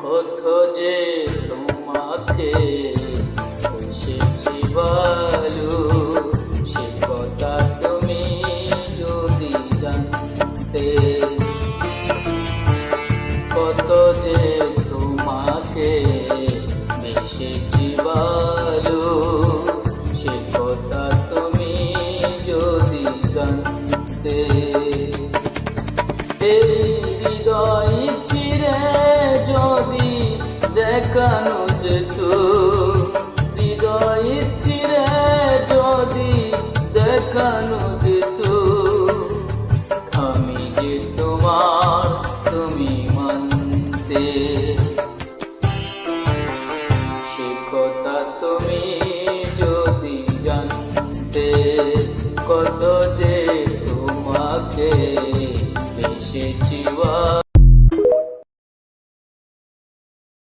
কত যে তোমাকে এসেছি বলো, সে কথা তুমি যদি জানতে। কত যে তোমাকে এসেছি বলো, সে কথা তুমি যদি জানতে। এই হৃদয় চিরে যদি দেখানো যেত, হৃদয় চিরে যদি দেখানো যেত, আমি যে তোমার তুমি মানতে।